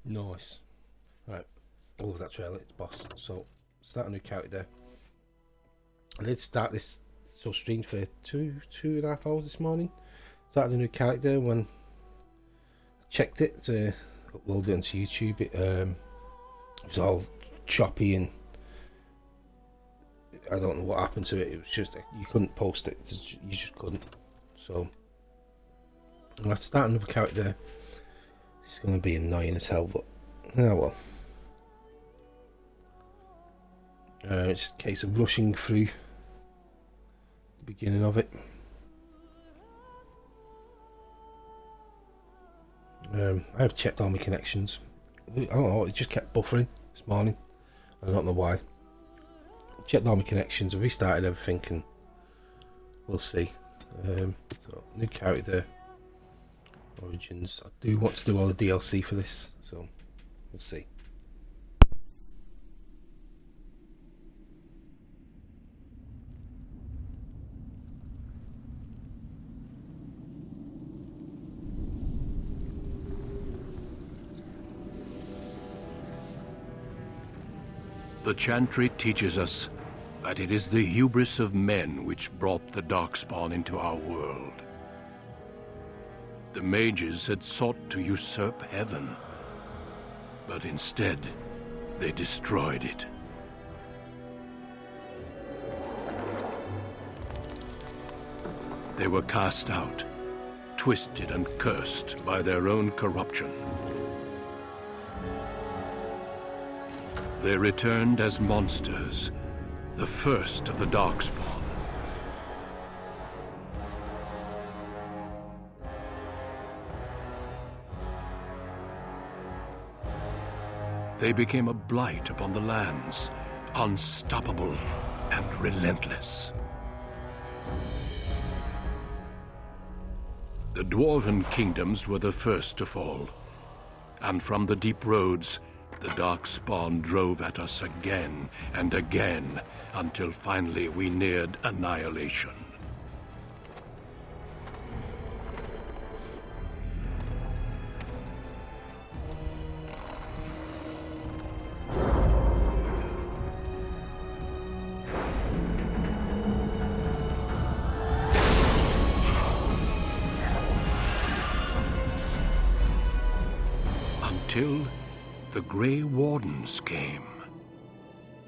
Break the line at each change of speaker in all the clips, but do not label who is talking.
Nice. Right. I love that trailer. It's boss. So, start a new character. I did start this stream for two and a half hours this morning. Started a new character. When I checked it to upload it onto YouTube, it was all choppy and I don't know what happened to it. It was just you couldn't post it. You just couldn't. So I'm gonna have to start another character. It's gonna be annoying as hell, but oh well. It's just a case of rushing through the beginning of it. I have checked all my connections. I don't know, it just kept buffering this morning. I don't know why. Checked all my connections, I've restarted everything and we'll see. So, new character, origins. I do want to do all the DLC for this, so we'll see.
The Chantry teaches us that it is the hubris of men which brought the Darkspawn into our world. The mages had sought to usurp heaven, but instead they destroyed it. They were cast out, twisted and cursed by their own corruption. They returned as monsters, the first of the Darkspawn. They became a blight upon the lands, unstoppable and relentless. The Dwarven kingdoms were the first to fall, and from the deep roads, the Darkspawn drove at us again and again, until finally we neared annihilation. Until the Grey Wardens came.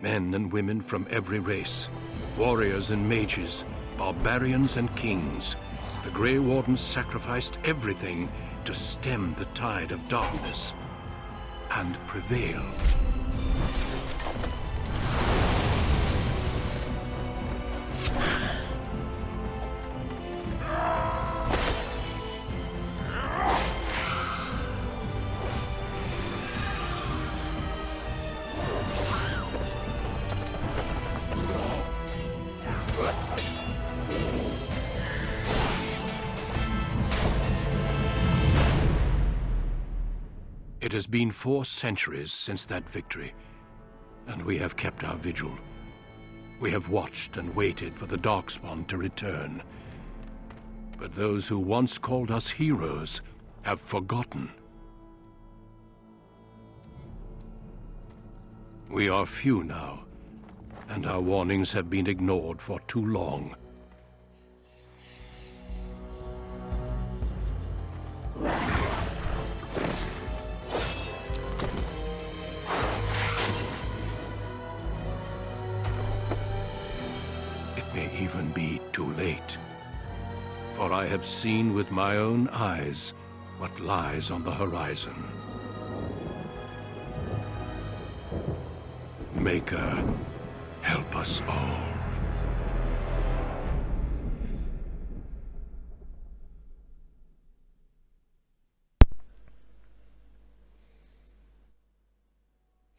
Men and women from every race, warriors and mages, barbarians and kings. The Grey Wardens sacrificed everything to stem the tide of darkness and prevail. It has been 4 centuries since that victory, and we have kept our vigil. We have watched and waited for the Darkspawn to return. But those who once called us heroes have forgotten. We are few now, and our warnings have been ignored for too long. May even be too late. For I have seen with my own eyes what lies on the horizon. Maker, help us all.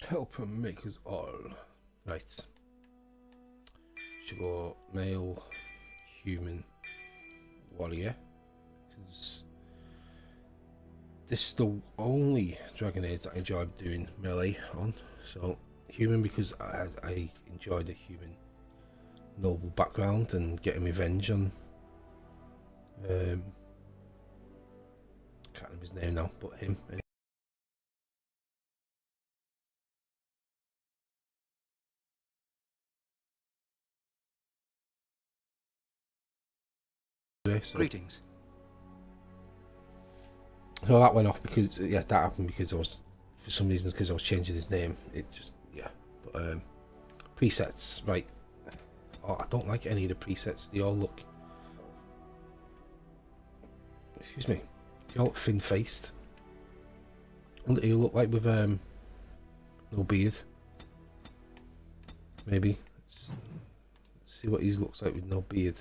Help and make us all. Right. Should go male, human, warrior. Because this is the only Dragon Age that I enjoyed doing melee on. So human because I enjoyed a human noble background and getting revenge on can't remember his name now, but him. anyway. So.
Greetings.
So that went off because that happened because for some reason because I was changing his name. It just But presets, right? Oh, I don't like any of the presets. They all look. Excuse me. They all look thin-faced. What do you look like with no beard? Maybe. Let's see what he looks like with no beard.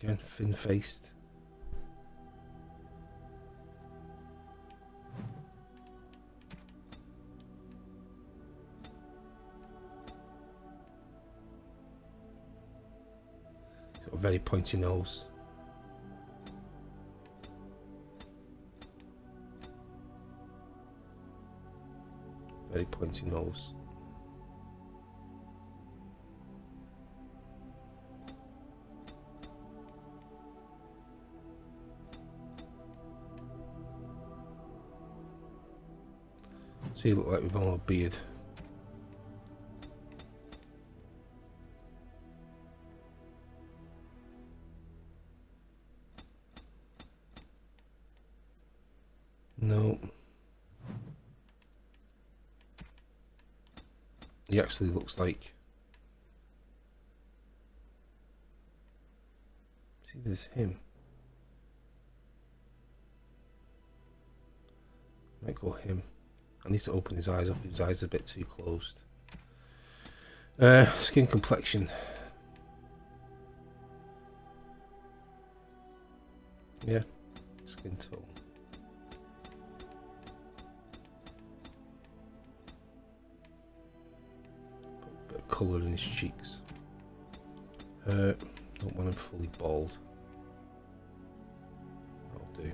Again, thin-faced. Got a very pointy nose. Very pointy nose. So you look like with all a beard. No. He actually looks like. See, there's him. Might go him. I need to open his eyes up. His eyes are a bit too closed. Skin complexion. Yeah, skin tone. Put a bit of colour in his cheeks. Don't want him fully bald. That'll do.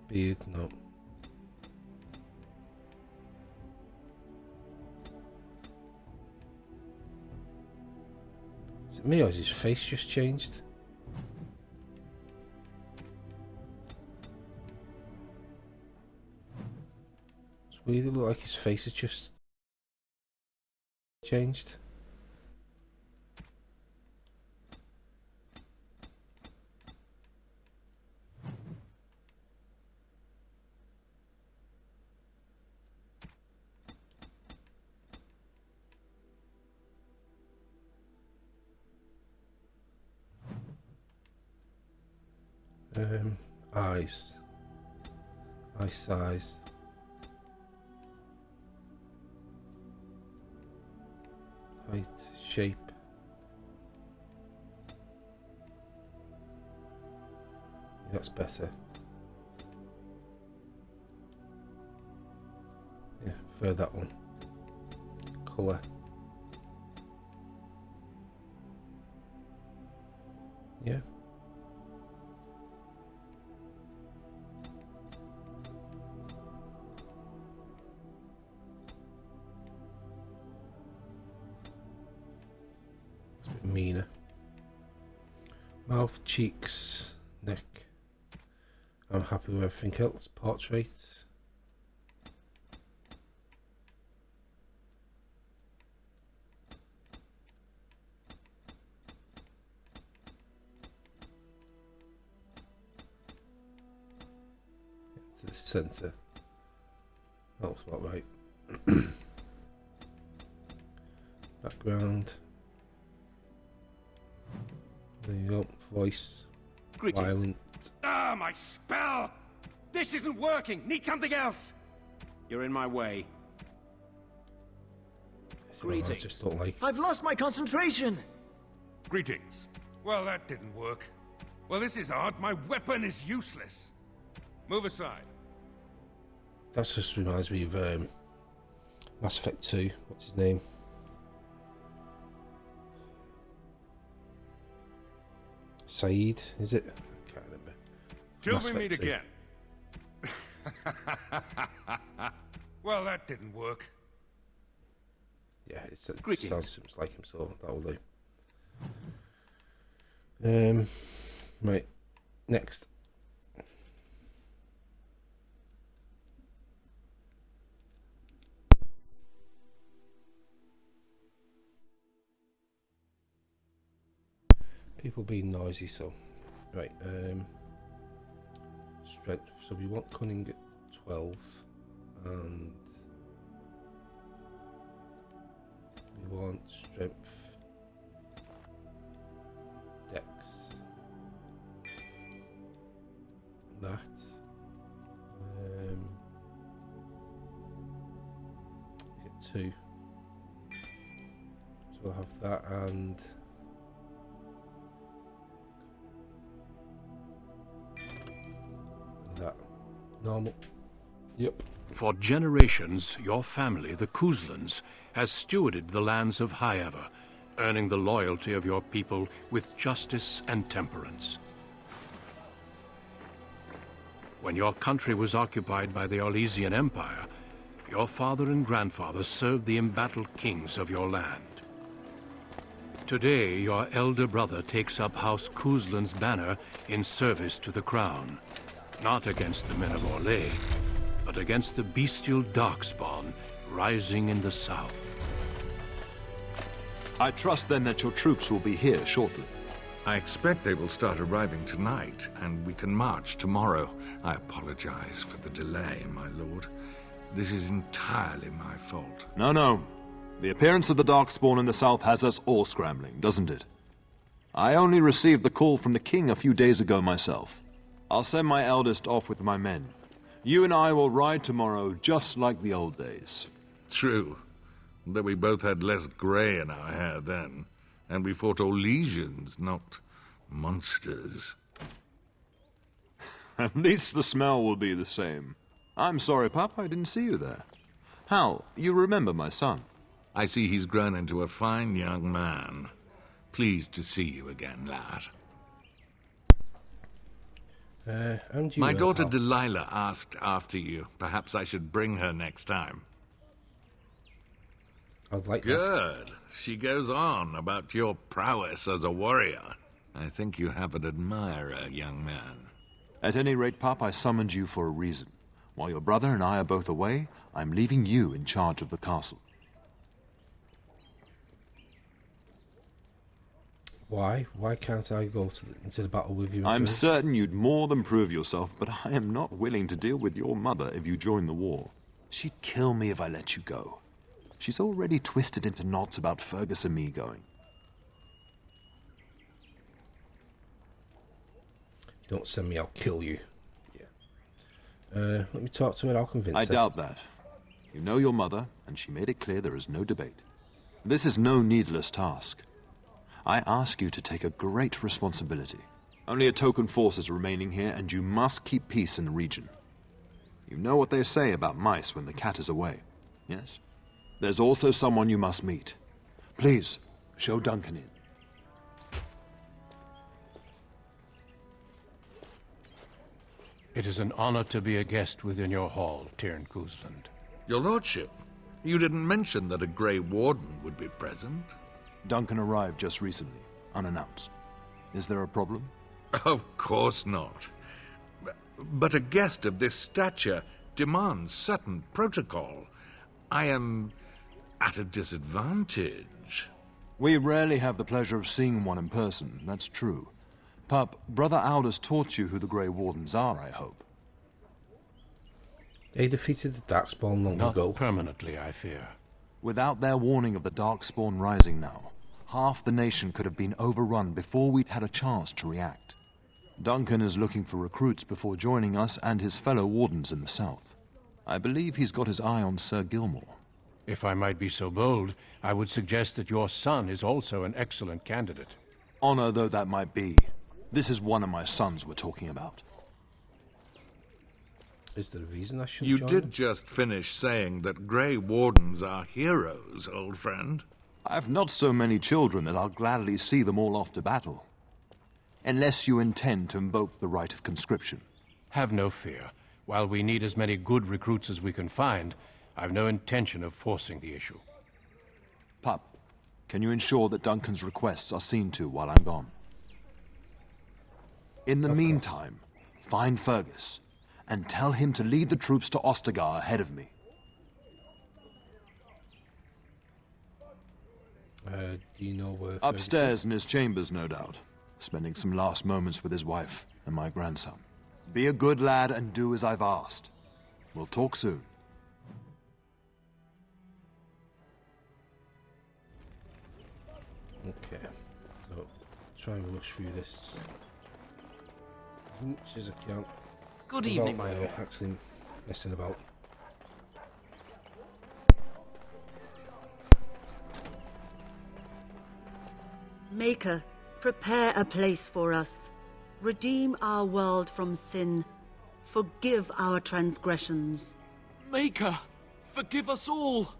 Beard, no. Is it me or has his face just changed? It's weird, it looks like his face has just changed. Eyes. Eye size. Height, shape. That's better. Yeah, prefer that one. Colour. Yeah. Meaner. Mouth, cheeks, neck. I'm happy with everything else. Portrait. To the centre. That looks about right. Background. There you go. Voice.
Greetings.
Violent.
Ah, my spell! This isn't working! Need something else! You're in my way.
I just don't like.
I've lost my concentration!
Greetings. Well, that didn't work. Well, this is odd. My weapon is useless. Move aside.
That just reminds me of Mass Effect 2. What's his name? Saeed, is it? I can't remember.
Till
Mass
we meet
Effect 2.
again. Well, that didn't work.
Yeah, it
Greetings.
sounds like him, so that will do. Right, next. People being noisy, so right. Strength. So we want cunning at 12, and we want strength, dex. That. Get 2. So we'll have that and. That. Normal. Yep.
For generations, your family, the Couslands, has stewarded the lands of Highever, earning the loyalty of your people with justice and temperance. When your country was occupied by the Orlesian Empire, your father and grandfather served the embattled kings of your land. Today, your elder brother takes up House Cousland's banner in service to the crown. Not against the men of Orlais, but against the bestial darkspawn rising in the south.
I trust then that your troops will be here shortly.
I expect they will start arriving tonight, and we can march tomorrow. I apologize for the delay, my lord. This is entirely my fault.
No. The appearance of the Darkspawn in the south has us all scrambling, doesn't it? I only received the call from the king a few days ago myself. I'll send my eldest off with my men. You and I will ride tomorrow just like the old days.
True, though we both had less grey in our hair then, and we fought Orlesians, not monsters.
At least the smell will be the same. I'm sorry, Pup, I didn't see you there. Hal, you remember my son?
I see he's grown into a fine young man. Pleased to see you again, lad.
And you,
My daughter
Hal.
Delilah asked after you. Perhaps I should bring her next time.
I'd like that.
Good. She goes on about your prowess as a warrior. I think you have an admirer, young man.
At any rate, Pup, I summoned you for a reason. While your brother and I are both away, I'm leaving you in charge of the castle.
Why? Why can't I go into the battle with you?
I'm
first?
certain you'd more than prove yourself, but I am not willing to deal with your mother if you join the war. She'd kill me if I let you go. She's already twisted into knots about Fergus and me going.
Don't send me, I'll kill you. Yeah. Let me talk to her, I'll convince her.
I doubt that. You know your mother, and she made it clear there is no debate. This is no needless task. I ask you to take a great responsibility. Only a token force is remaining here, and you must keep peace in the region. You know what they say about mice when the cat is away, yes? There's also someone you must meet. Please, show Duncan in.
It is an honor to be a guest within your hall, Tyrn Cousland.
Your lordship, you didn't mention that a Grey Warden would be present.
Duncan arrived just recently, unannounced. Is there a problem?
Of course not. But a guest of this stature demands certain protocol. I am at a disadvantage.
We rarely have the pleasure of seeing one in person, that's true. Pup, Brother Aldous taught you who the Grey Wardens are, I hope.
They defeated the Darkspawn long ago.
Not permanently, I fear.
Without their warning of the Darkspawn rising now, half the nation could have been overrun before we'd had a chance to react. Duncan is looking for recruits before joining us and his fellow wardens in the south. I believe he's got his eye on Sir Gilmore.
If I might be so bold, I would suggest that your son is also an excellent candidate.
Honor though that might be, this is one of my sons we're talking about.
Is there a reason I should
You
join
did
them?
just finish saying that Grey Wardens are heroes, old friend.
I've not so many children that I'll gladly see them all off to battle. Unless you intend to invoke the right of conscription.
Have no fear. While we need as many good recruits as we can find, I've no intention of forcing the issue.
Pup, can you ensure that Duncan's requests are seen to while I'm gone? In the meantime, find Fergus, and tell him to lead the troops to Ostagar ahead of me.
Do you know where?
Upstairs in his chambers, no doubt. spending some last moments with his wife and my grandson. Be a good lad and do as I've asked. We'll talk soon.
Okay, so try and rush through this as much as I can.
Good
without
evening,
my
my lord.
actually messing about.
Maker, prepare a place for us. Redeem our world from sin. Forgive our transgressions.
Maker, forgive us all!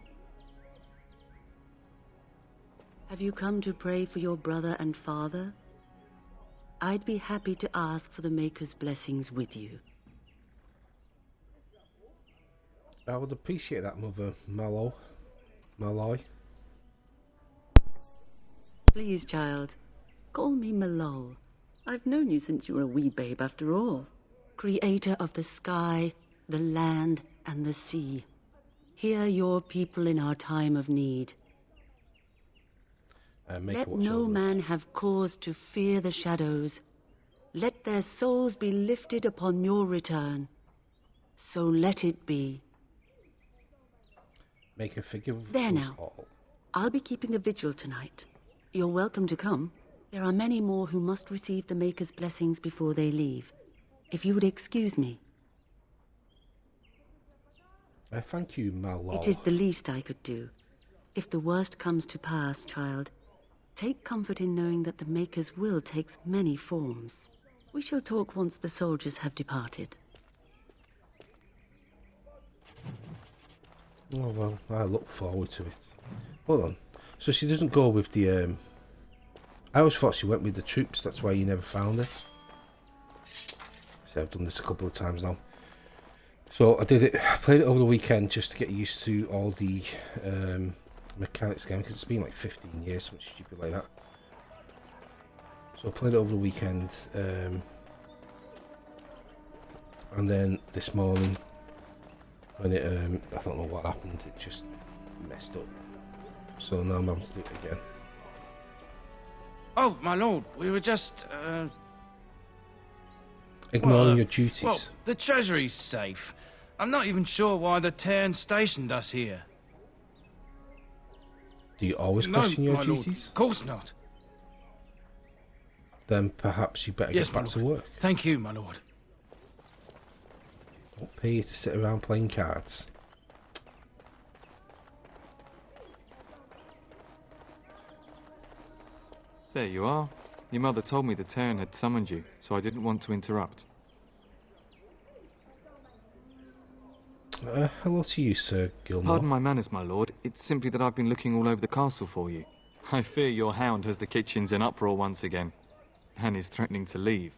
Have you come to pray for your brother and father? I'd be happy to ask for the Maker's blessings with you.
I would appreciate that, Mother Malloy.
Please, child, call me Malol. I've known you since you were a wee babe after all. Creator of the sky, the land, and the sea. Hear your people in our time of need. Let no man have cause to fear the shadows. Let their souls be lifted upon your return. So let it be.
Make a forgive
There
us
now.
all.
I'll be keeping a vigil tonight. You're welcome to come. There are many more who must receive the Maker's blessings before they leave. If you would excuse me.
Thank you, Malloy.
It is the least I could do. If the worst comes to pass, child, take comfort in knowing that the Maker's will takes many forms. We shall talk once the soldiers have departed.
Oh well, I look forward to it. Hold on. So she doesn't go with the I always thought she went with the troops, that's why you never found her. See, I've done this a couple of times now. So I played it over the weekend just to get used to all the mechanics again, because it's been like 15 years, something stupid like that. So I played it over the weekend, and then this morning, when it, I don't know what happened, it just messed up. So now I'm having to do it again.
Oh, my lord, we were just,
Ignoring your duties.
Well, the treasury's safe. I'm not even sure why the Terran stationed us here.
Do you always
No,
question your
my lord,
duties?
of course not.
Then perhaps you better
Yes,
get
my
back to
lord.
work.
Thank you, my lord.
Don't pay you to sit around playing cards.
There you are. Your mother told me the Terran had summoned you, so I didn't want to interrupt.
Hello to you, Sir Gilmore.
Pardon my manners, my lord. It's simply that I've been looking all over the castle for you. I fear your hound has the kitchens in uproar once again, and is threatening to leave.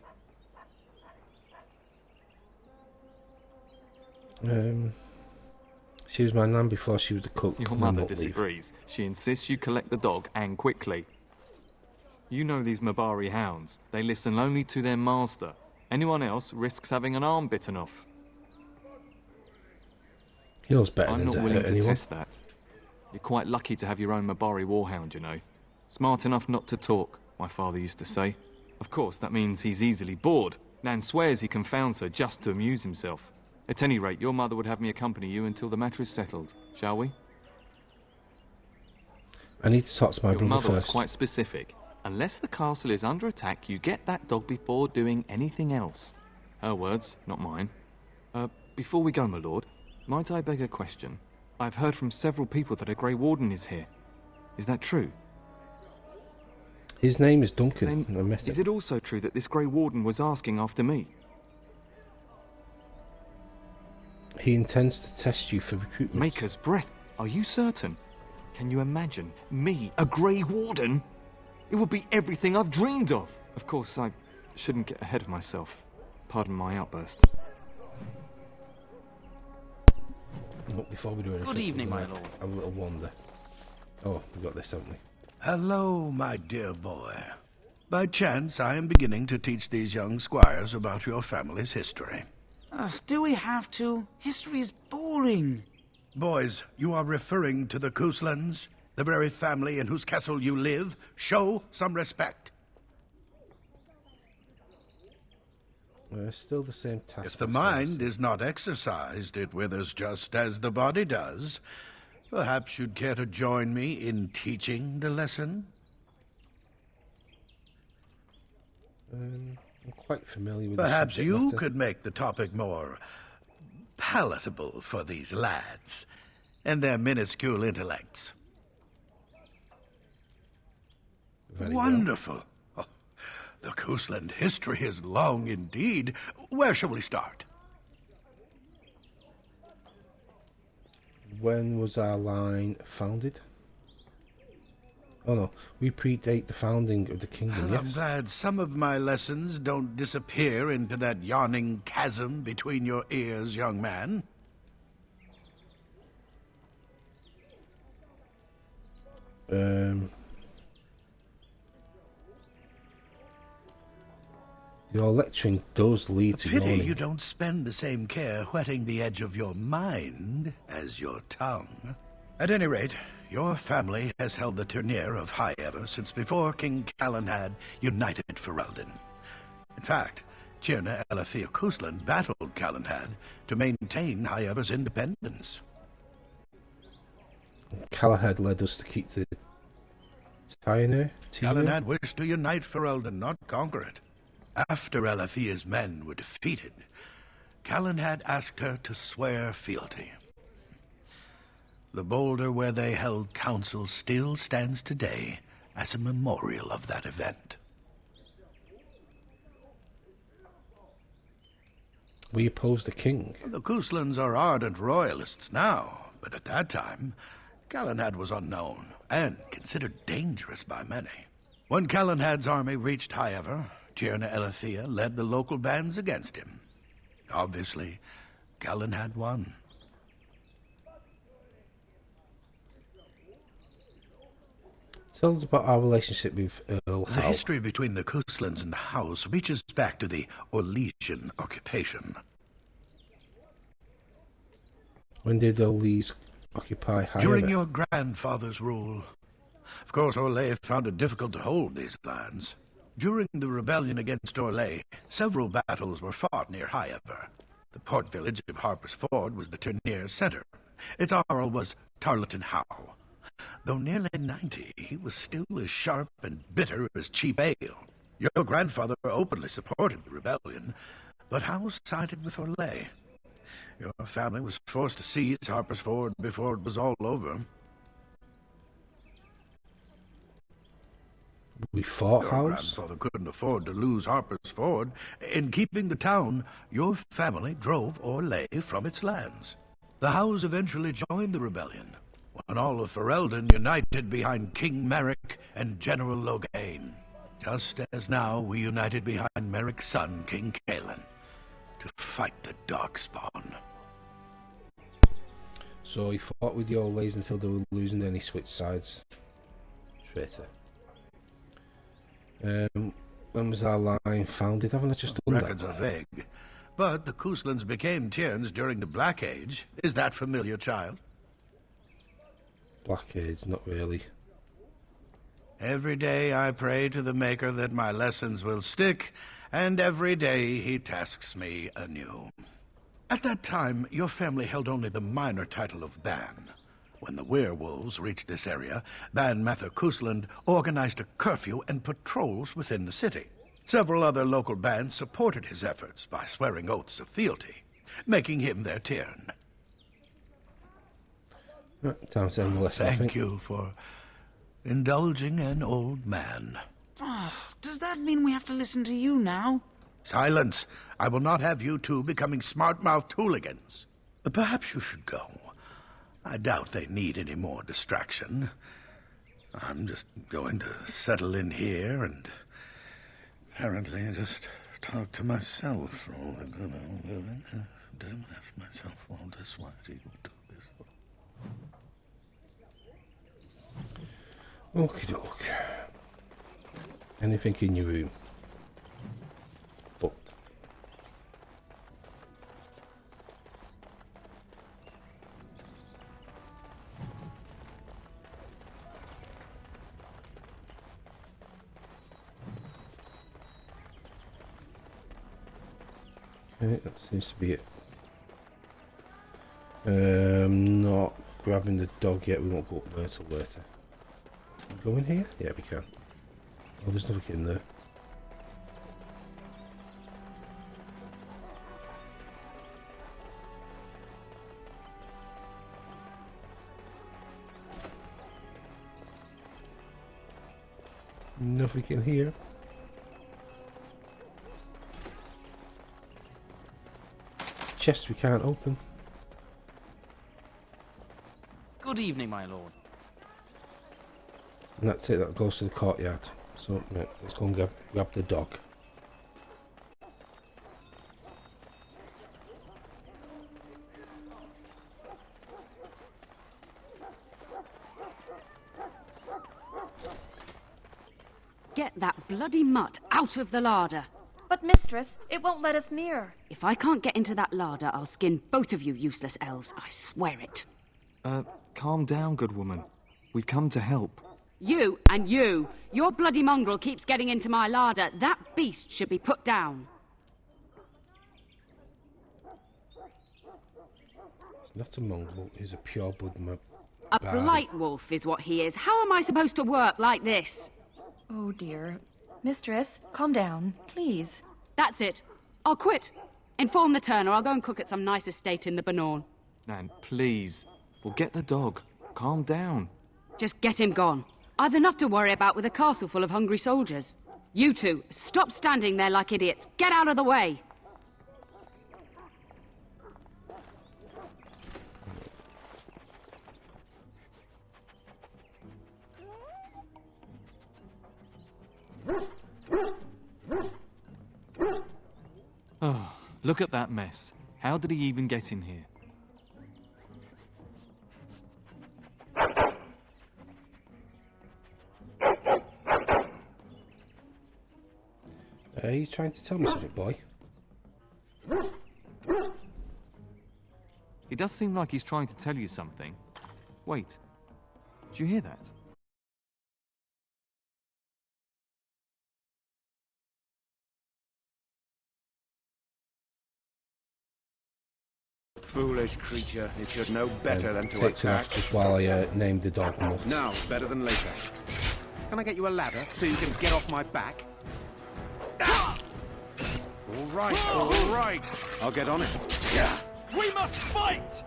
She was my nan before she was the cook.
Your
and
mother
not leave.
disagrees. She insists you collect the dog, and quickly. You know these Mabari hounds. They listen only to their master. Anyone else risks having an arm bitten off.
He knows better
I'm
than
not
to
willing
hurt
to
anyone.
test that. You're quite lucky to have your own Mabari warhound, you know. Smart enough not to talk, my father used to say. Of course, that means he's easily bored. Nan swears he confounds her just to amuse himself. At any rate, your mother would have me accompany you until the matter is settled, shall we?
I need to talk to my
Your
brother
mother was
first.
quite specific. Unless the castle is under attack, you get that dog before doing anything else. Her words, not mine. Before we go, my lord, might I beg a question? I've heard from several people that a Grey Warden is here. Is that true?
His name is Duncan.
Then,
I met
is
him.
it also true that this Grey Warden was asking after me?
He intends to test you for recruitment.
Maker's breath. Are you certain? Can you imagine me, a Grey Warden? It would be everything I've dreamed of. Of course, I shouldn't get ahead of myself. Pardon my outburst.
Look, before we do anything,
Good evening,
we're
my
gonna
lord.
Have a little wander. Oh, we got this, haven't we?
Hello, my dear boy. By chance, I am beginning to teach these young squires about your family's history.
Do we have to? History is boring.
Boys, you are referring to the Couslands, the very family in whose castle you live. Show some respect.
Still the same task.
If the mind is not exercised, it withers just as the body does. Perhaps you'd care to join me in teaching the lesson?
I'm quite familiar with
Perhaps
the
you
subject matter.
could make the topic more palatable for these lads and their minuscule intellects.
Very well.
Wonderful. Oh, the Cousland history is long indeed. Where shall we start?
When was our line founded? Oh no, we predate the founding of the kingdom,
I'm
yes.
glad some of my lessons don't disappear into that yawning chasm between your ears, young man.
Your lecturing does lead to
Pity
yawning.
you don't spend the same care whetting the edge of your mind as your tongue. At any rate, your family has held the tournure of Highever since before King Callan had united Ferelden. In fact, Tierna Elethea Cousland battled Callanhad to maintain Highever's independence.
Galahad led us to keep the Tyne.
Callanhad wished to unite Ferelden, not conquer it. After Elethea's men were defeated, Callanhad asked her to swear fealty. The boulder where they held council still stands today as a memorial of that event.
We opposed the king.
The Couslands are ardent royalists now, but at that time, Callanhad was unknown and considered dangerous by many. When Callanhad's army reached Highever, Tierna Elethea led the local bands against him. Obviously, Callanhad won.
Tell us about our relationship with Earl
The
Howe.
history between the Couslands and the house reaches back to the Orlesian occupation.
When did all these occupy Highever?
During your grandfather's rule. Of course, Orlais found it difficult to hold these lands. During the rebellion against Orlais, several battles were fought near Highever. The port village of Harper's Ford was the tourneur's center. Its Jarl was Tarleton Howe. Though nearly 90, he was still as sharp and bitter as cheap ale. Your grandfather openly supported the rebellion, but Howe sided with Orlais. Your family was forced to seize Harper's Ford before it was all over.
We fought
Your
House.
grandfather couldn't afford to lose Harper's Ford. In keeping the town, your family drove Orlais from its lands. The Howes eventually joined the rebellion, when all of Ferelden united behind King Merrick and General Logain, just as now we united behind Merrick's son, King Callan, to fight the Darkspawn.
So he fought with the Orlays until they were losing, then he switched sides. Traitor. When was our line founded? Haven't I just done
Records
that?
are vague, but the Couslands became Tierns during the Black Age. Is that familiar, child?
Black Age, not really.
Every day I pray to the Maker that my lessons will stick, and every day he tasks me anew. At that time, your family held only the minor title of Ban. When the werewolves reached this area, Ban Mather Cousland organized a curfew and patrols within the city. Several other local bands supported his efforts by swearing oaths of fealty, making him their Tiern.
Time to end the lesson, I
Thank
think.
you for indulging an old man.
Does that mean we have to listen to you now?
Silence! I will not have you two becoming smart-mouthed hooligans. Perhaps you should go. I doubt they need any more distraction. I'm just going to settle in here and apparently just talk to myself for all the good I'm doing. Then ask myself all this, why do you do this?
Okie doke. Anything in your room? Book. Okay, that seems to be it. Not grabbing the dog yet. We won't go up there till later. Can we go in here? Yeah, we can. Oh, there's nothing in there. Nothing in here. Chest we can't open.
Good evening, my lord.
And that's it, that goes to the courtyard. So, right, let's go and grab the dog.
Get that bloody mutt out of the larder.
But, mistress, it won't let us near.
If I can't get into that larder, I'll skin both of you useless elves, I swear it.
Calm down, good woman. We've come to help.
You and you! Your bloody mongrel keeps getting into my larder. That beast should be put down.
It's not a mongrel, he's a pure-blood
A blight wolf is what he is. How am I supposed to work like this?
Oh, dear. Mistress, calm down, please.
That's it. I'll quit. Inform the turner. I'll go and cook at some nice estate in the Banorn.
Nan, please. We'll get the dog. Calm down.
Just get him gone. I've enough to worry about with a castle full of hungry soldiers. You two, stop standing there like idiots. Get out of the way.
Oh, look at that mess. How did he even get in here?
He's trying to tell me something, boy.
It does seem like he's trying to tell you something. Wait, did you hear that?
Foolish creature, it should know better than to attack.
Just while I named the dog.
Now, better than later. Can I get you a ladder so you can get off my back? All right. I'll get on it.
Yeah. We must fight!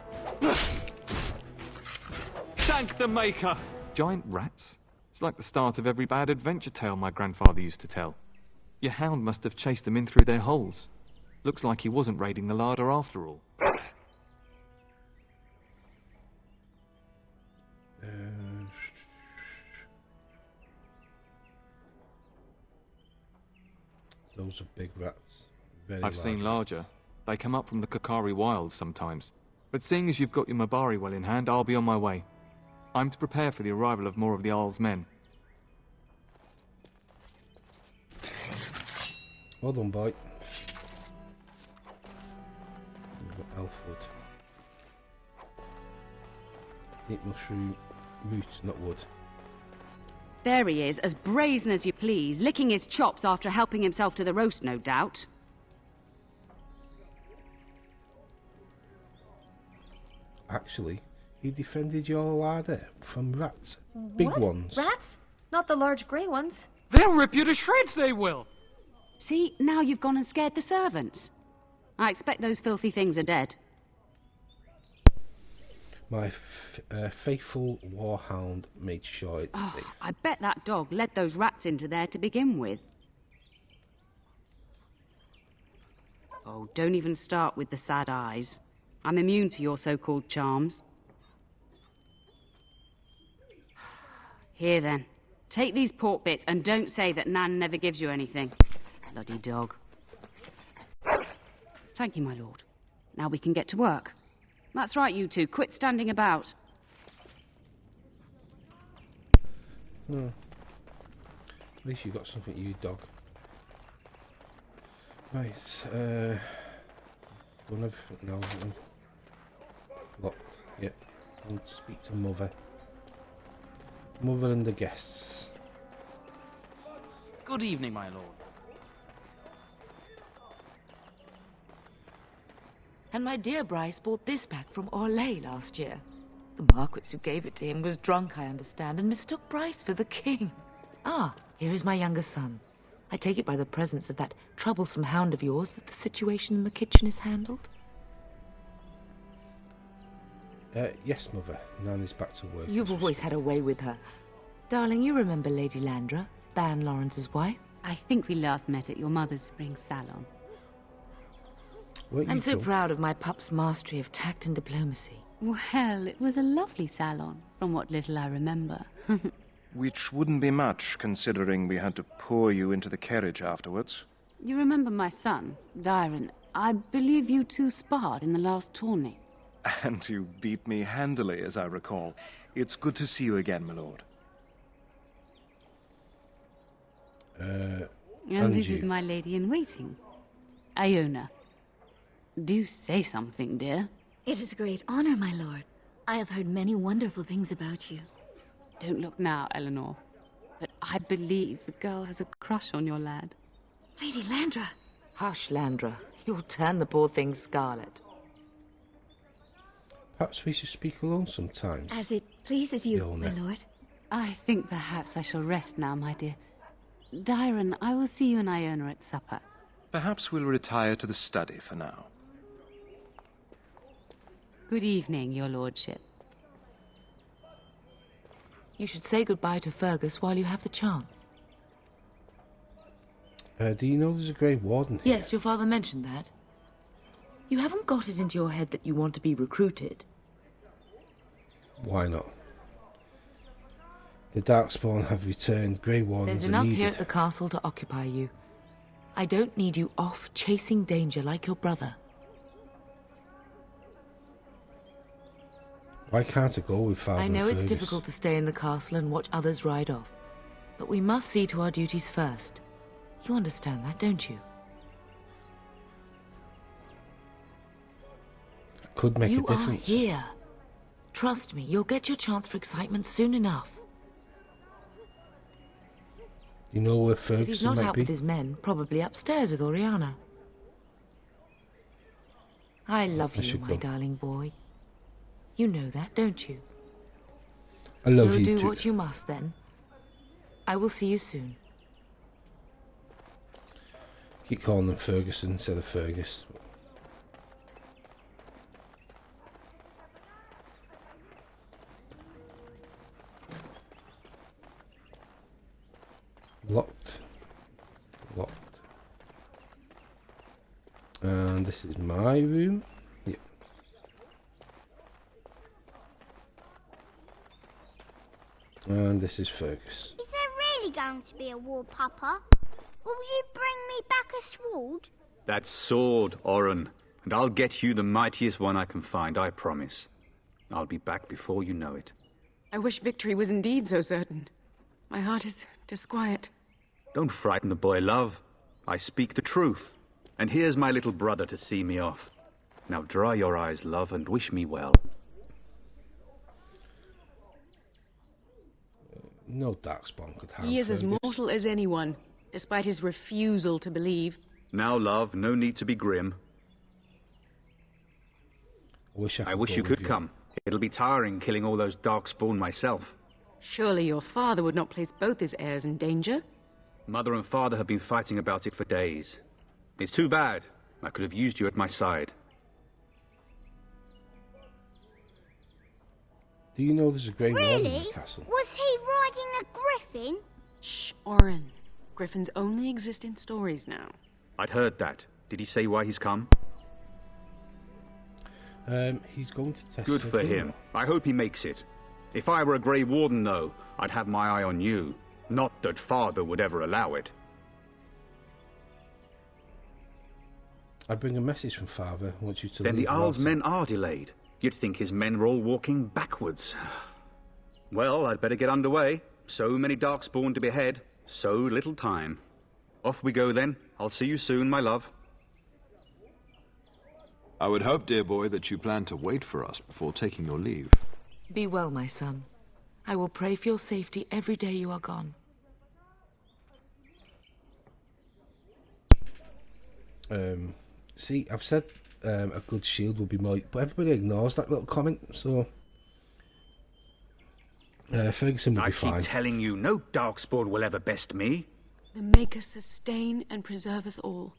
Thank the Maker! Giant rats? It's like the start of every bad adventure tale my grandfather used to tell. Your hound must have chased them in through their holes. Looks like he wasn't raiding the larder after all.
Those are big rats.
I've seen larger. They come up from the Kakari wilds sometimes. But seeing as you've got your Mabari well in hand, I'll be on my way. I'm to prepare for the arrival of more of the Isle's men.
Hold on, boy. We've got elfwood. Eat mushroom root, not wood.
There he is, as brazen as you please, licking his chops after helping himself to the roast, no doubt.
Actually, he defended your larder from rats. Big ones.
Rats? Not the large grey ones.
They'll rip you to shreds, they will!
See, now you've gone and scared the servants. I expect those filthy things are dead.
My faithful warhound made sure it's safe.
I bet that dog led those rats into there to begin with. Oh, don't even start with the sad eyes. I'm immune to your so-called charms. Here then, take these pork bits and don't say that Nan never gives you anything. Bloody dog. Thank you, my lord. Now we can get to work. That's right, you two. Quit standing about.
At least you got something, you dog. Right, don't have no. Locked. Yep. I'll speak to Mother. Mother and the guests.
Good evening, my lord.
And my dear Bryce bought this back from Orlais last year. The Marquis who gave it to him was drunk, I understand, and mistook Bryce for the king. Ah, here is my younger son. I take it by the presence of that troublesome hound of yours that the situation in the kitchen is handled?
Yes, Mother. Nan is back to work.
You've always had a way with her. Darling, you remember Lady Landra, Ban Lawrence's wife?
I think we last met at your mother's spring salon.
I'm so proud of my pup's mastery of tact and diplomacy.
Well, it was a lovely salon, from what little I remember.
Which wouldn't be much, considering we had to pour you into the carriage afterwards.
You remember my son, Dyron. I believe you two sparred in the last tourney.
And you beat me handily, as I recall. It's good to see you again, my lord.
And this is my lady-in-waiting, Iona. Do say something, dear.
It is a great honor, my lord. I have heard many wonderful things about you.
Don't look now, Eleanor. But I believe the girl has a crush on your lad.
Lady Landra.
Hush, Landra. You'll turn the poor thing scarlet.
Perhaps we should speak alone sometimes.
As it pleases you, my lord.
I think perhaps I shall rest now, my dear. Dyron, I will see you and Iona at supper.
Perhaps we'll retire to the study for now.
Good evening, your lordship.
You should say goodbye to Fergus while you have the chance.
Do you know there's a Grey Warden here?
Yes, your father mentioned that. You haven't got it into your head that you want to be recruited.
Why not? The Darkspawn have returned. Grey Wardens
There's
are
enough
needed.
here at the castle to occupy you. I don't need you off chasing danger like your brother.
Why can't I go with Father
I know
and
it's
Fergus?
difficult to stay in the castle and watch others ride off. But we must see to our duties first. You understand that, don't you?
Could make a
You are
difference.
here. Trust me, you'll get your chance for excitement soon enough.
You know where
If he's
Ferguson
not
might
out
be?
with his men, probably upstairs with Oriana. I love
I
you,
should
my
go.
darling boy. You know that, don't you?
I love
You'll
you
do
too.
what you must then. I will see you soon.
Keep calling them Ferguson instead of Fergus. Locked. Locked. And this is my room. Yep. And this is Fergus.
Is there really going to be a war, Papa? Will you bring me back a sword?
That sword, Oren. And I'll get you the mightiest one I can find, I promise. I'll be back before you know it.
I wish victory was indeed so certain. My heart is disquiet.
Don't frighten the boy, love. I speak the truth. And here's my little brother to see me off. Now dry your eyes, love, and wish me well.
No Darkspawn could harm
He is as
Fergus.
mortal as anyone, despite his refusal to believe.
Now, love, no need to be grim.
I
wish you could come. It'll be tiring killing all those Darkspawn myself.
Surely your father would not place both his heirs in danger?
Mother and father have been fighting about it for days. It's too bad. I could have used you at my side.
Do you know there's a Grey Warden in
Really?
the castle?
Was he riding a griffin?
Shh, Oren. Griffins only exist in stories now.
I'd heard that. Did he say why he's come?
He's going to test
Good
the
for
door.
him. I hope he makes it. If I were a Grey Warden, though, I'd have my eye on you. Not that father would ever allow it.
I bring a message from Father. I want you to
Then
leave
the Arl's
without
men are delayed. You'd think his men were all walking backwards. Well, I'd better get underway. So many Darkspawn to behead. So little time. Off we go then. I'll see you soon, my love.
I would hope, dear boy, that you plan to wait for us before taking your leave.
Be well, my son. I will pray for your safety every day you are gone.
See, I've said a good shield would be more. But everybody ignores that little comment, so Ferguson will
I
be
keep
fine.
telling you, no darkspawn will ever best me.
The Maker sustain and preserve us all.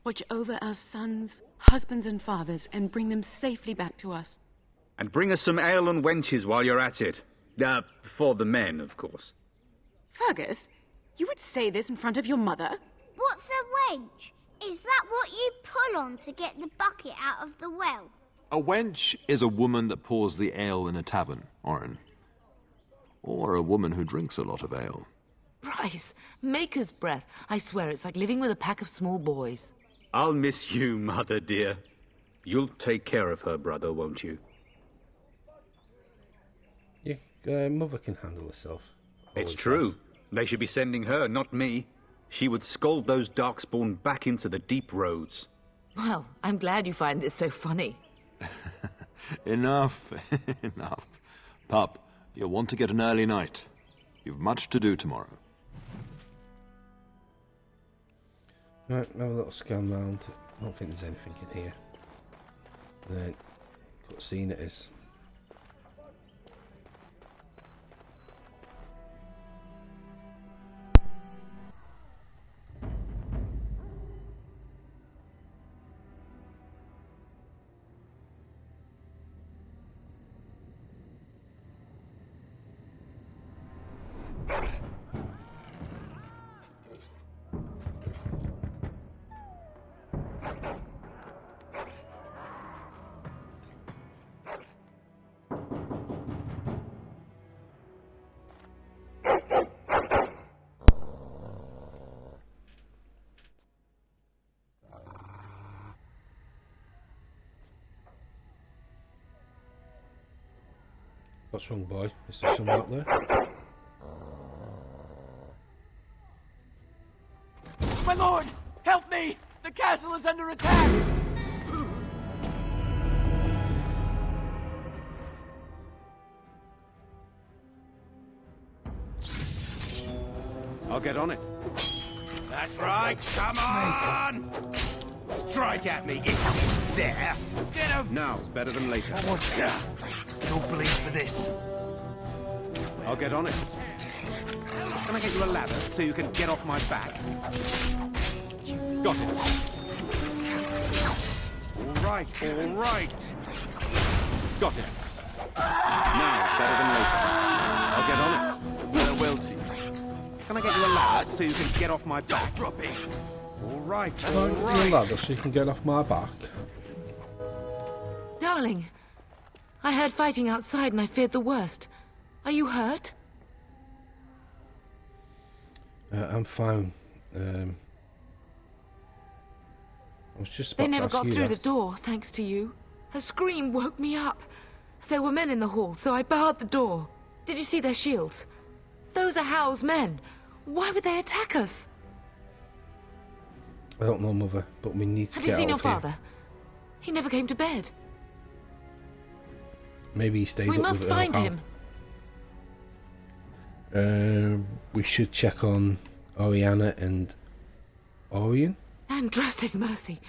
Watch over our sons, husbands and fathers, and bring them safely back to us.
And bring us some ale and wenches while you're at it. For the men, of course.
Fergus, you would say this in front of your mother?
What's a wench? Is that what you pull on to get the bucket out of the well?
A wench is a woman that pours the ale in a tavern, Orin. Or a woman who drinks a lot of ale.
Bryce, Maker's breath. I swear it's like living with a pack of small boys.
I'll miss you, Mother dear. You'll take care of her brother, won't you?
Yeah, Mother can handle herself.
It's true. They should be sending her, not me. She would scold those darkspawn back into the deep roads.
Well, I'm glad you find this so funny.
Enough, enough. Pup, you'll want to get an early night. You've much to do tomorrow.
Right, have a little scan round. I don't think there's anything in here. And then, cutscene it is. What's wrong, boy? Is there someone up there?
My lord! Help me! The castle is under attack!
I'll get on it. That's right, come on! Strike at me if you dare! Get him! Now's better than later.
No blame for this.
I'll get on it. Can I get you a ladder so you can get off my back? Got it. All right, all right. Got it. Now's better than later. I'll get on it. Farewell to you. Can I get you a ladder so you can get off my back? Drop it. All right,
Can
all
I get you a
right.
ladder so you can get off my back?
Darling, I heard fighting outside and I feared the worst. Are you hurt?
I'm fine. I was just about
They never
to ask
got
you
through the
that.
door, thanks to you. A scream woke me up. There were men in the hall, so I barred the door. Did you see their shields? Those are Hal's men. Why would they attack us?
I don't know, Mother, but we need to
Have
get
you seen
out
your
of here.
father? He never came to bed.
Maybe he stayed
We
up
must
with
find
Hal.
him.
We should check on Oriana and Orion.
And trust his mercy.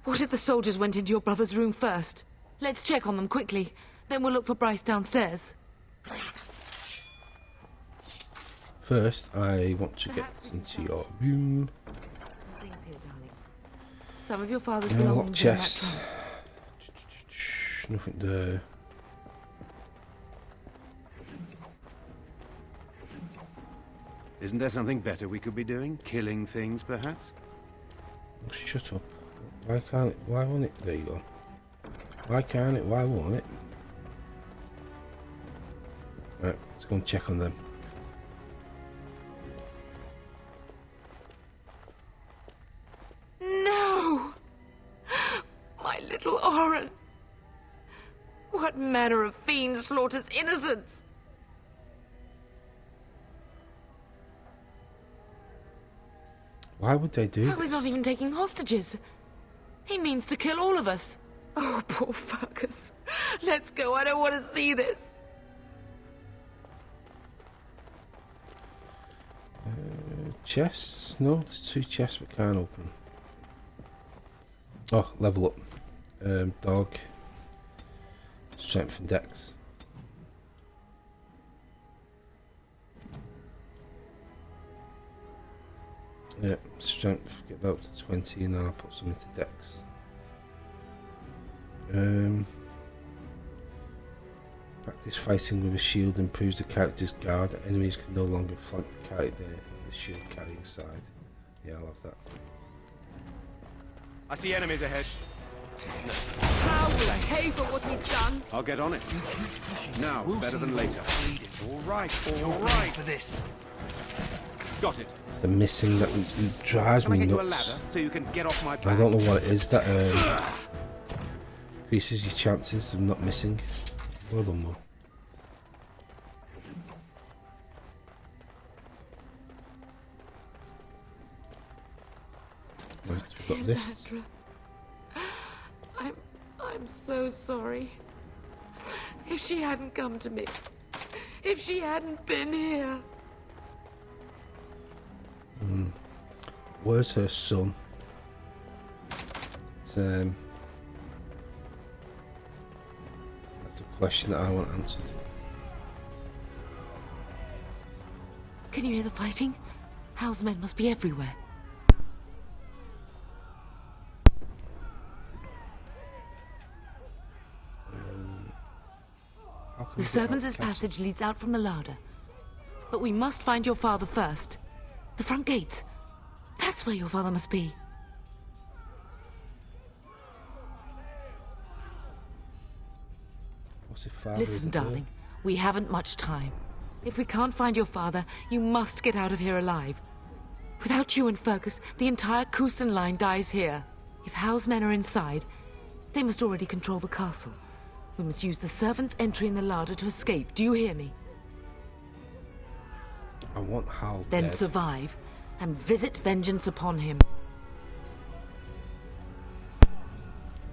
What if the soldiers went into your brother's room first? Let's check on them quickly. Then we'll look for Bryce downstairs.
First, I want to get into your room.
Some of your father's
Lock
belongings in that
chest.
trunk.
Nothing there.
Isn't there something better we could be doing? Killing things, perhaps?
Oh, shut up. Why can't it? Why won't it? There you go. Why can't it? Why won't it? Right, let's go and check on them.
No! My little Orin! What manner of fiend slaughters innocents?
Why would they do
I was not even taking hostages. He means to kill all of us. Oh, poor Fergus. Let's go. I don't want to see this.
Chests? No, there's two chests we can't open. Oh, level up. Dog. Strength and dex. Yep, strength, get that up to 20 and then I'll put some into dex. Practice fighting with a shield improves the character's guard. Enemies can no longer flank the character on the shield carrying side. Yeah, I love that.
I see enemies ahead.
How will I pay for what he's done?
I'll get on it. Now, better than later. All right, for this. Got it.
It's the missing that drives
Can I
me
get
nuts.
you a ladder so you can get off my back?
I don't know what it is that increases your chances of not missing. Well done, Mo. Right, we've got this.
I'm so sorry. If she hadn't come to me, if she hadn't been here.
Where's her son? It's, that's a question that I want answered.
Can you hear the fighting? Hal's men must be everywhere. The servants' passage leads out from the larder. But we must find your father first. The front gates. That's where your father must be.
What's if father
Listen, darling. We haven't much time. If we can't find your father, you must get out of here alive. Without you and Fergus, the entire Cousland line dies here. If Hal's men are inside, they must already control the castle. We must use the servants' entry in the larder to escape. Do you hear me?
I want Hal
Then
dead.
survive and visit vengeance upon him.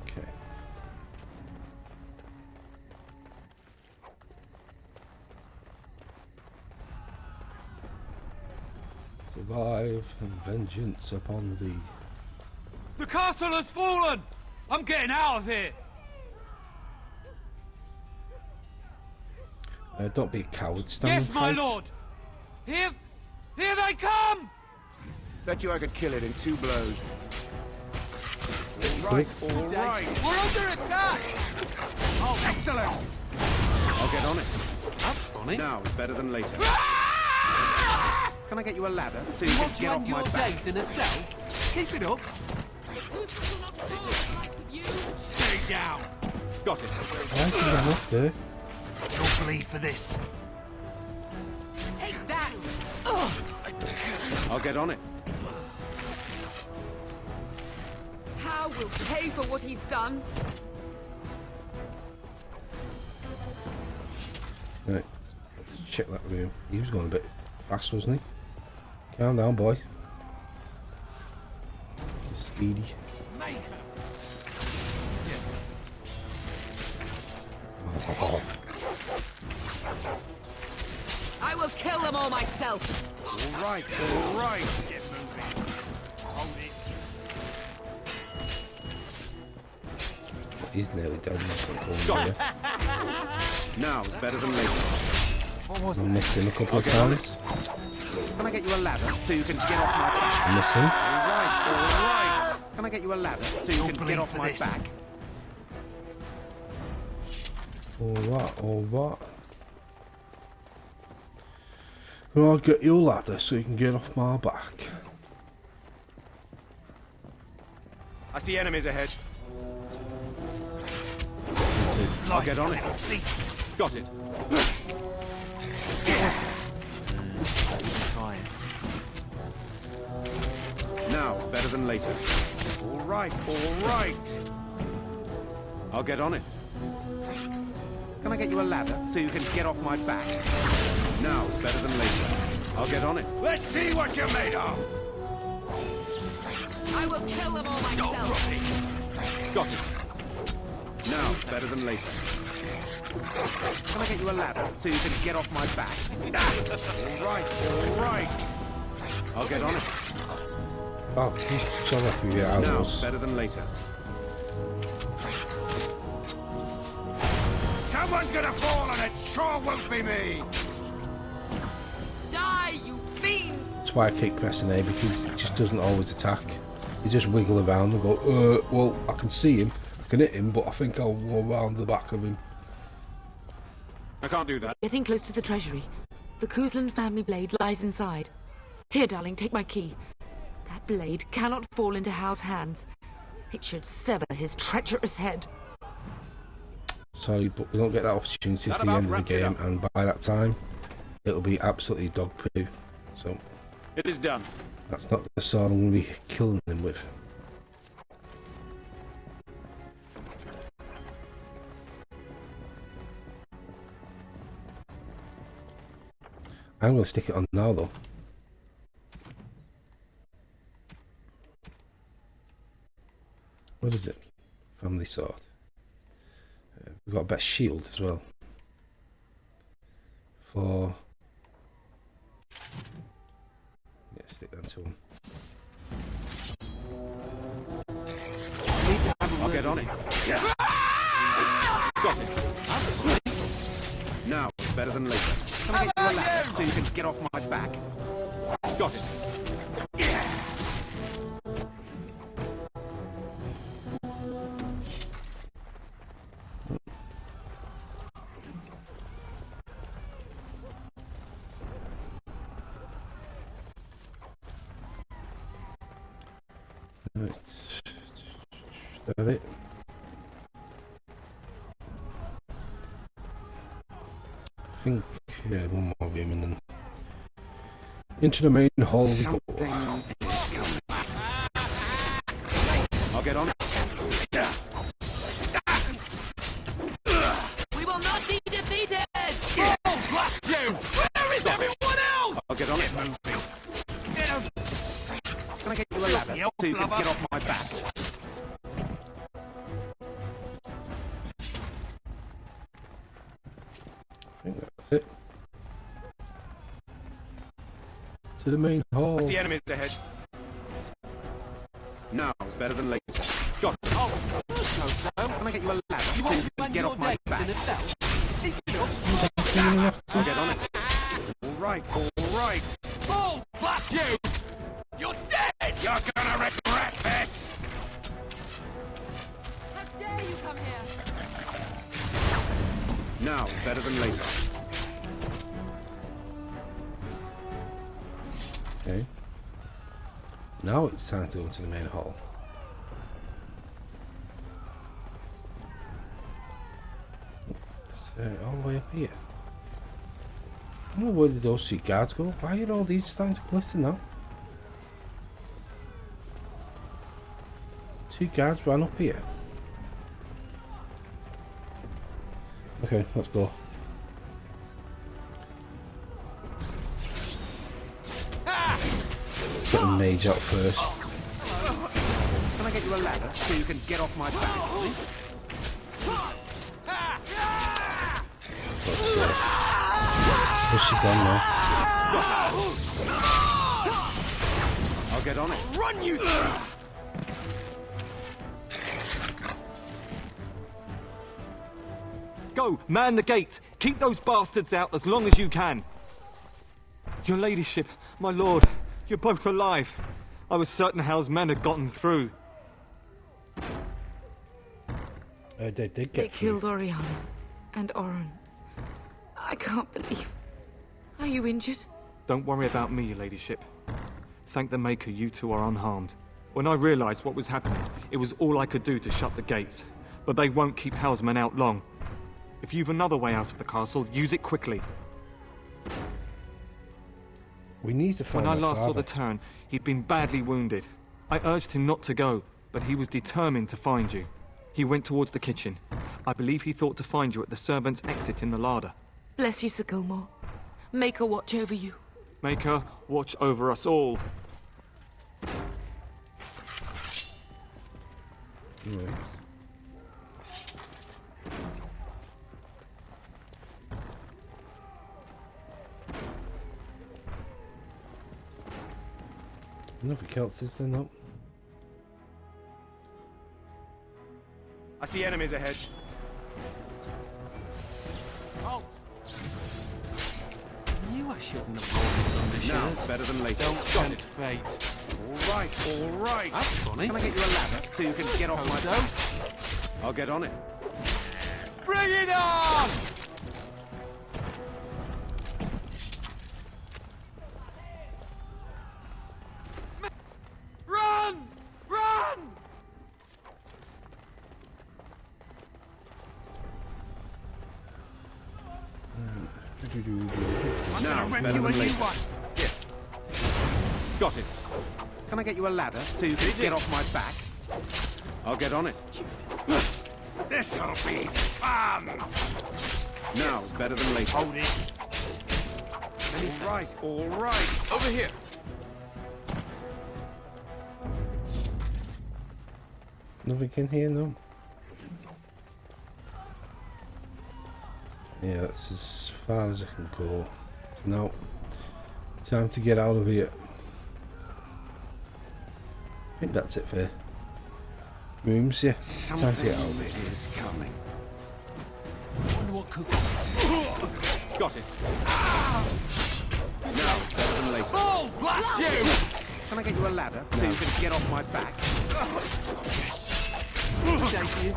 Okay. Survive and vengeance upon thee.
The castle has fallen! I'm getting out of here!
Don't be a coward, stand
Yes,
and
my
fight.
lord! Here they come!
Bet you I could kill it in 2 blows. All right.
We're under attack!
Oh, excellent! I'll get on it. That's funny. Now is better than later. Can I get you a ladder so you can get off my back?
in a cell? Keep it up.
Stay down. Got it.
Why did I up there?
You'll bleed for this.
Take that!
I'll get on it.
How will pay for what he's done?
Right, let's check that room. He was going a bit fast, wasn't he? Calm down, boy. Speedy. Oh.
I will kill them all myself.
All right. Get moving. Hold it.
He's nearly dead.
Got it. Now is better than later.
I missed him a couple of times.
Can I get you a ladder so you can get off my back?
I miss him.
All right. Can I get you a ladder so you can get off my back?
Alright. Can I get you a ladder so you can get off my back?
I see enemies ahead. I'll get on it. Got it. Now is better than later. All right. I'll get on it. Can I get you a ladder so you can get off my back? Now is better than later. I'll get on it. Let's see what you're made of.
I will kill them all myself.
Got it. Now is better than later. Can I get you a ladder so you can get off my back? All right. I'll get on it.
Oh, he's so lucky with your
Now
arrows.
is better than later.
Someone's gonna fall and it sure won't be me!
Die, you fiend!
That's why I keep pressing A, because it just doesn't always attack. You just wiggle around and go, well, I can see him, I can hit him, but I think I'll go around the back of him.
I can't do that.
Getting close to the treasury. The Cousland family blade lies inside. Here, darling, take my key. That blade cannot fall into Hal's hands. It should sever his treacherous head.
Sorry, but we don't get that opportunity for the end of the game, and by that time, it'll be absolutely dog poo. So,
it is done.
That's not the sword I'm going to be killing them with. I'm going to stick it on now, though. What is it? Family sword. We've got a better shield as well. Yeah, stick that to him.
I'll get on it. Got it. Now, it's better than later. Can I get you a ladder so you can get off my back? Got it.
Right. Is that it? I think, yeah, one more game and then into the main hall we go.
I'll get on it.
We will not be defeated!
Oh, blast you! Where is everyone else? I'll get on it. Can I get you a ladder so you can get off my back?
I think that's it. To the main hall.
I see enemies ahead. Now is better than later. Got it. Oh, no, can I get you a ladder so you can get off my back? I'll get on it. All right, all right. Oh, blast you! You're dead! You're gonna regret this!
How dare you come here?
Now is better than later.
Okay. Now it's time to go into the main hall. So, all the way up here. I don't know where did those two guards go? Why are all these starting to glisten now? Two guards ran up here. Okay, let's go. Get the mage out first.
Can I get you a ladder so you can get off my back?
Where's she gone now?
I'll get on it. Run you through!
Go, man the gate. Keep those bastards out as long as you can. Your ladyship, my lord, you're both alive. I was certain Hal's men had gotten through.
They did get
They
through.
killed Oriana and Oren. I can't believe. Are you injured?
Don't worry about me, your ladyship. Thank the Maker you two are unharmed. When I realized what was happening, it was all I could do to shut the gates. But they won't keep Hal's men out long. If you've another way out of the castle, use it quickly.
We need to find
When I
my
last saw
father.
the Turn, he'd been badly wounded. I urged him not to go, but he was determined to find you. He went towards the kitchen. I believe he thought to find you at the servants' exit in the larder.
Bless you, Sir Gilmore. Make her watch over you.
Make her watch over us all.
Right. Nothing else is there, no?
I see enemies ahead.
Halt! I knew I shouldn't have worn this undershirt.
Now, better than later.
Don't
Got
tempt fate.
All right.
That's funny.
Can I get you a ladder so you can get off my back? I'll get on it.
Bring it on! Run! Run!
Now, better than later. Yes. Got it. Can I get you a ladder so you can get off my back? I'll get on it.
This'll be fun!
Now, better than later.
Hold it.
All right.
Over here.
Nothing in here, no. Yeah, that's as far as I can go. So now, time to get out of here. I think that's it for rooms, yeah. Time to get out of here.
Is coming. Wonder what could.
Got it. Now, better than later.
Balls, blast you!
Can I get you a ladder so you can get off my back?
Thank you.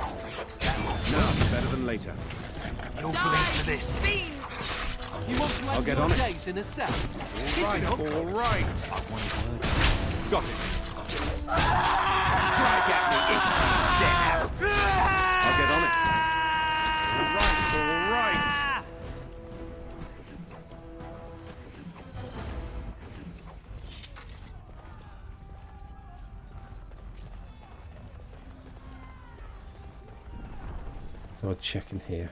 Now, better than later.
You'll bleed for this. You want to
I'll
end
get
your
on it.
days in a cell?
All right. Got it. Strike at me if you dare. I'll get on it. All right.
So I'll check in here.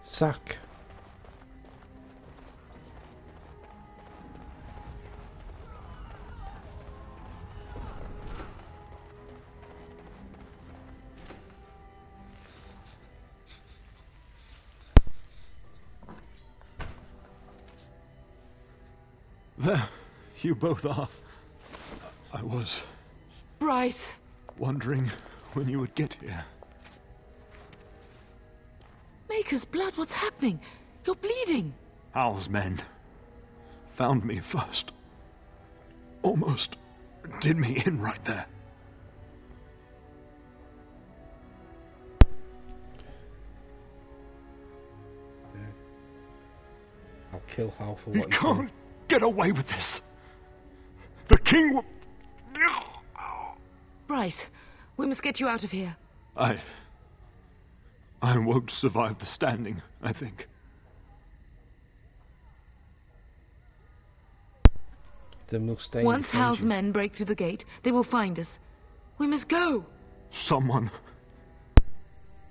Sack.
There, you both are. I was
Bryce!
wondering when you would get here.
Maker's blood, what's happening? You're bleeding.
Hal's men found me first. Almost did me in right there.
I'll kill Hal for
You
what he
can't
did.
get away with this. The king will...
Bryce, we must get you out of here.
I won't survive the standing, I think.
Then we'll stay.
Once Hal's men break through the gate, they will find us. We must go.
Someone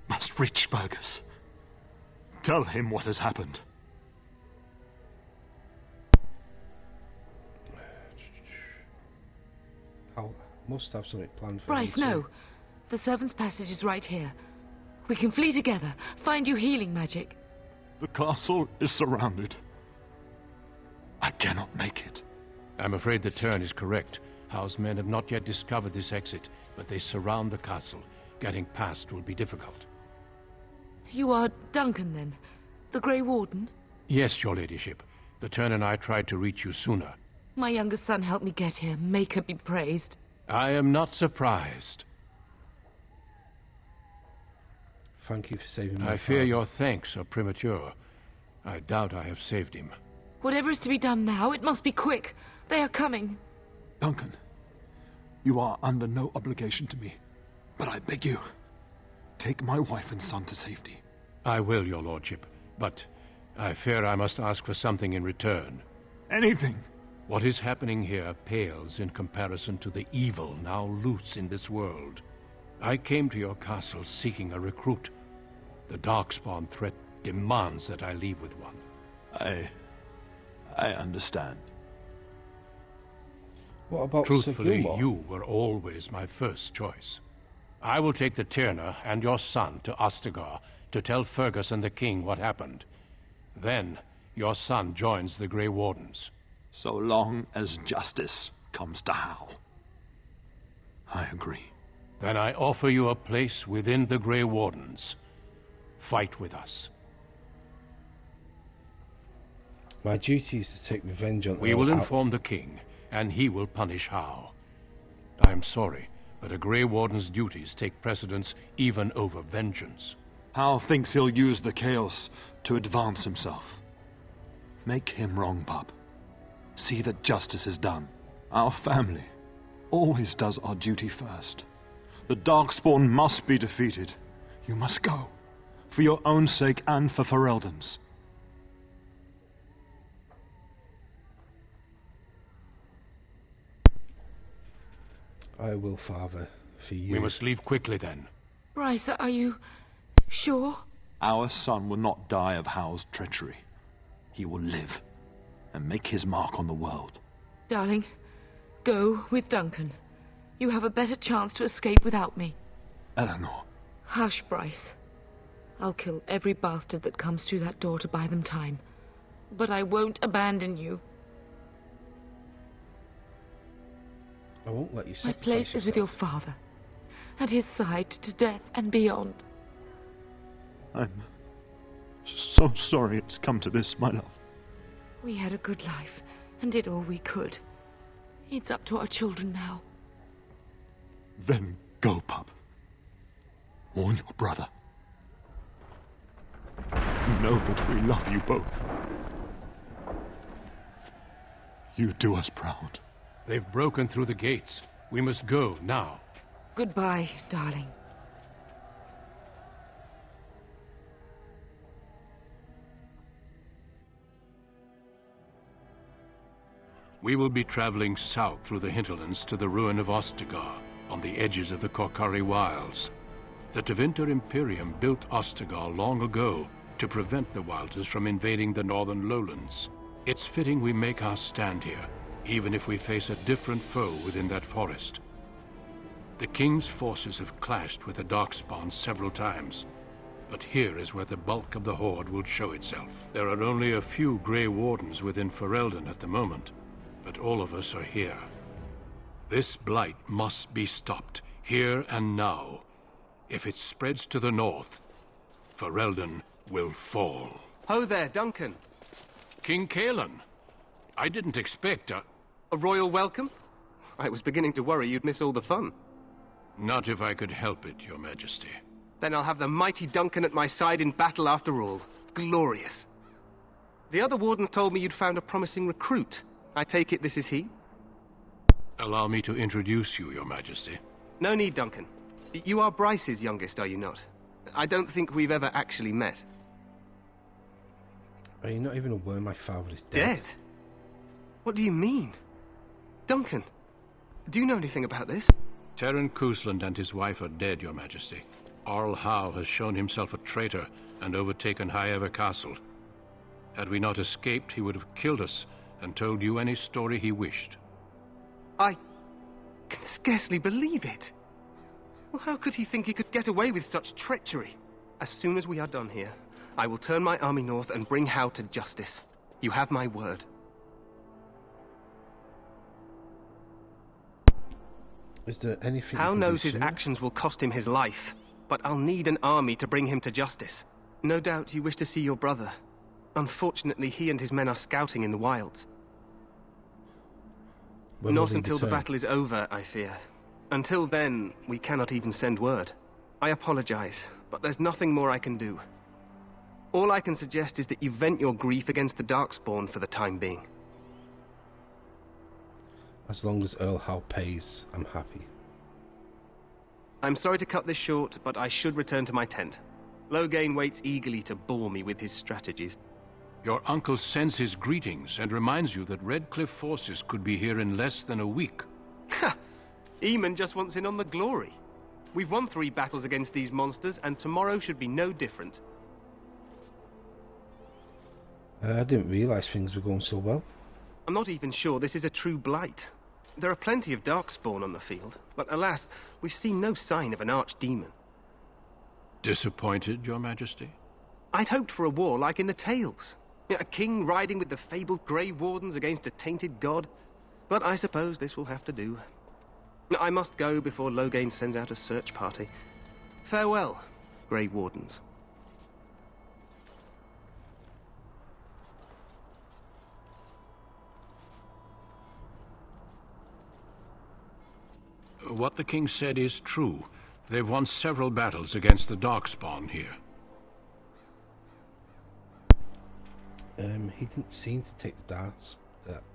must reach Burgess. Tell him what has happened.
Hal must have something planned for
Bryce,
me too.
no. The servants' passage is right here. We can flee together, find you healing magic.
The castle is surrounded. I cannot make it.
I'm afraid the Turn is correct. House men have not yet discovered this exit, but they surround the castle. Getting past will be difficult.
You are Duncan, then? The Grey Warden?
Yes, your ladyship. The Turn and I tried to reach you sooner.
My youngest son helped me get here. Maker be praised.
I am not surprised.
Thank you for saving my
I fear
father.
your thanks are premature. I doubt I have saved him.
Whatever is to be done now, it must be quick. They are coming.
Duncan, you are under no obligation to me. But I beg you, take my wife and son to safety.
I will, your lordship, but I fear I must ask for something in return.
Anything.
What is happening here pales in comparison to the evil now loose in this world. I came to your castle seeking a recruit. The Darkspawn threat demands that I leave with one.
I understand.
What about
Truthfully,
Sir Gilmore?
you were always my first choice. I will take the Tyrna and your son to Ostagar to tell Fergus and the king what happened. Then, your son joins the Grey Wardens.
So long as justice comes to Hal. I agree.
Then I offer you a place within the Grey Wardens. Fight with us.
My duty is to take revenge on
We will inform the king, and he will punish Howe. I am sorry, but a Grey Warden's duties take precedence even over vengeance.
Howe thinks he'll use the chaos to advance himself. Make him wrong, pup. See that justice is done. Our family always does our duty first. The Darkspawn must be defeated. You must go. For your own sake and for Ferelden's.
I will, father, for you.
We must leave quickly then.
Bryce, are you sure?
Our son will not die of Howe's treachery. He will live and make his mark on the world.
Darling, go with Duncan. You have a better chance to escape without me.
Eleanor.
Hush, Bryce. I'll kill every bastard that comes through that door to buy them time. But I won't abandon you.
I won't let you
My place is with your father. At his side to death and beyond.
I'm so sorry it's come to this, my love.
We had a good life and did all we could. It's up to our children now.
Then go, pup. Warn your brother. Know that we love you both. You do us proud.
They've broken through the gates. We must go now.
Goodbye, darling.
We will be traveling south through the hinterlands to the ruin of Ostagar, on the edges of the Korkari Wilds. The Tevinter Imperium built Ostagar long ago to prevent the Wilders from invading the northern lowlands. It's fitting we make our stand here, even if we face a different foe within that forest. The King's forces have clashed with the Darkspawn several times, but here is where the bulk of the Horde will show itself. There are only a few Grey Wardens within Ferelden at the moment, but all of us are here. This blight must be stopped, here and now. If it spreads to the north, Ferelden will fall.
Ho there, Duncan.
King Kaelan. I didn't expect a
royal welcome? I was beginning to worry you'd miss all the fun.
Not if I could help it, Your Majesty.
Then I'll have the mighty Duncan at my side in battle after all. Glorious. The other wardens told me you'd found a promising recruit. I take it this is he?
Allow me to introduce you, Your Majesty.
No need, Duncan. You are Bryce's youngest, are you not? I don't think we've ever actually met.
Are you not even aware my father is dead?
Dead? What do you mean? Duncan, do you know anything about this?
Terran Cousland and his wife are dead, Your Majesty. Arl Howe has shown himself a traitor and overtaken Highever Castle. Had we not escaped, he would have killed us and told you any story he wished.
I can scarcely believe it. Well, how could he think he could get away with such treachery? As soon as we are done here, I will turn my army north and bring Howe to justice. You have my word.
Is there anything...
Howe knows his actions will cost him his life, but I'll need an army to bring him to justice. No doubt you wish to see your brother. Unfortunately, he and his men are scouting in the wilds. Not until the battle is over, I fear. Until then, we cannot even send word. I apologize, but there's nothing more I can do. All I can suggest is that you vent your grief against the Darkspawn for the time being.
As long as Earl Howe pays, I'm happy.
I'm sorry to cut this short, but I should return to my tent. Loghain waits eagerly to bore me with his strategies.
Your uncle sends his greetings and reminds you that Redcliffe forces could be here in less than a week.
Ha! Eamon just wants in on the glory. We've won 3 battles against these monsters, and tomorrow should be no different.
I didn't realise things were going so well.
I'm not even sure this is a true blight. There are plenty of Darkspawn on the field, but alas, we've seen no sign of an archdemon.
Disappointed, Your Majesty?
I'd hoped for a war like in the tales. A king riding with the fabled Grey Wardens against a tainted god. But I suppose this will have to do. I must go before Loghain sends out a search party. Farewell, Grey Wardens.
What the king said is true. They've won several battles against the Darkspawn here.
He didn't seem to take the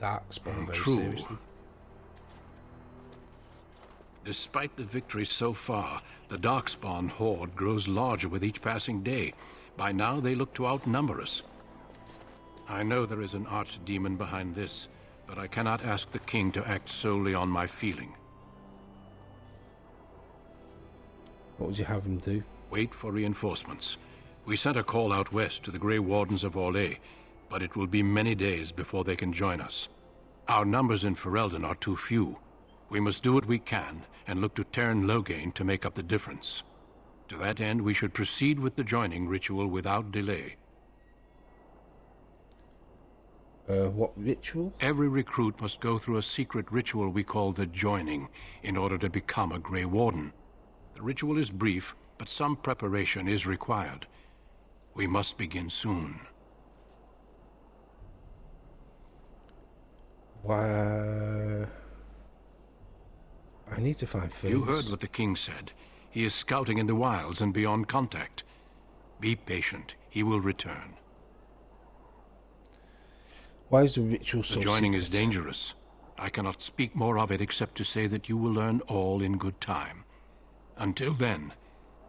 Darkspawn very
True.
seriously.
Despite the victory so far, the Darkspawn horde grows larger with each passing day. By now, they look to outnumber us. I know there is an archdemon behind this, but I cannot ask the king to act solely on my feeling.
What would you have him do?
Wait for reinforcements. We sent a call out west to the Grey Wardens of Orlais, but it will be many days before they can join us. Our numbers in Ferelden are too few. We must do what we can and look to Teyrn Loghain to make up the difference. To that end, we should proceed with the joining ritual without delay.
What ritual?
Every recruit must go through a secret ritual we call the joining in order to become a Grey Warden. The ritual is brief, but some preparation is required. We must begin soon.
Why? I need to find things.
You heard what the king said. He is scouting in the wilds and beyond contact. Be patient. He will return.
Why is the ritual so
The joining
secret?
is dangerous. I cannot speak more of it except to say that you will learn all in good time. Until then,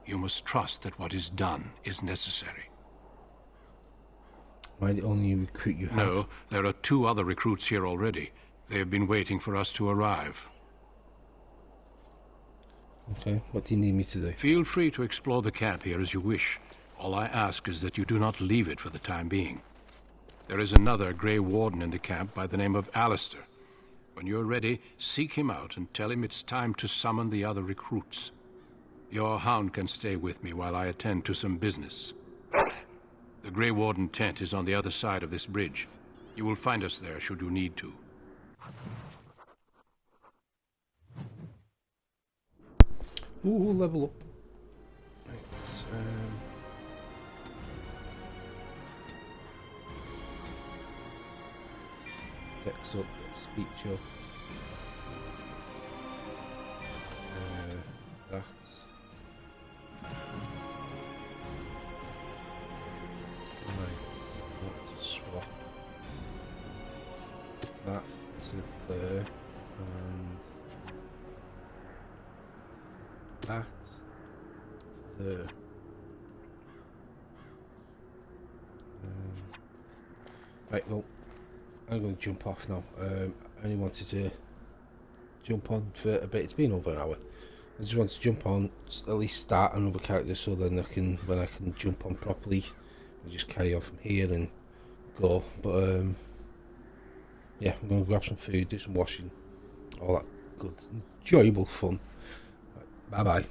you must trust that what is done is necessary.
Am I the only recruit you have?
No, there are 2 other recruits here already. They have been waiting for us to arrive.
Okay, what do you need me to do?
Feel free to explore the camp here as you wish. All I ask is that you do not leave it for the time being. There is another Grey Warden in the camp by the name of Alistair. When you're ready, seek him out and tell him it's time to summon the other recruits. Your hound can stay with me while I attend to some business. The Grey Warden tent is on the other side of this bridge. You will find us there should you need to.
Ooh, level up. Right, next up, speech up. That. Right, want to swap that to there, and that there. Right, well, I'm going to jump off now. I only wanted to jump on for a bit. It's been over an hour. I just want to jump on, at least start another character, so then when I can jump on properly, we just carry on from here and go. But yeah, I'm going to grab some food, do some washing, all that good, enjoyable fun. Bye bye.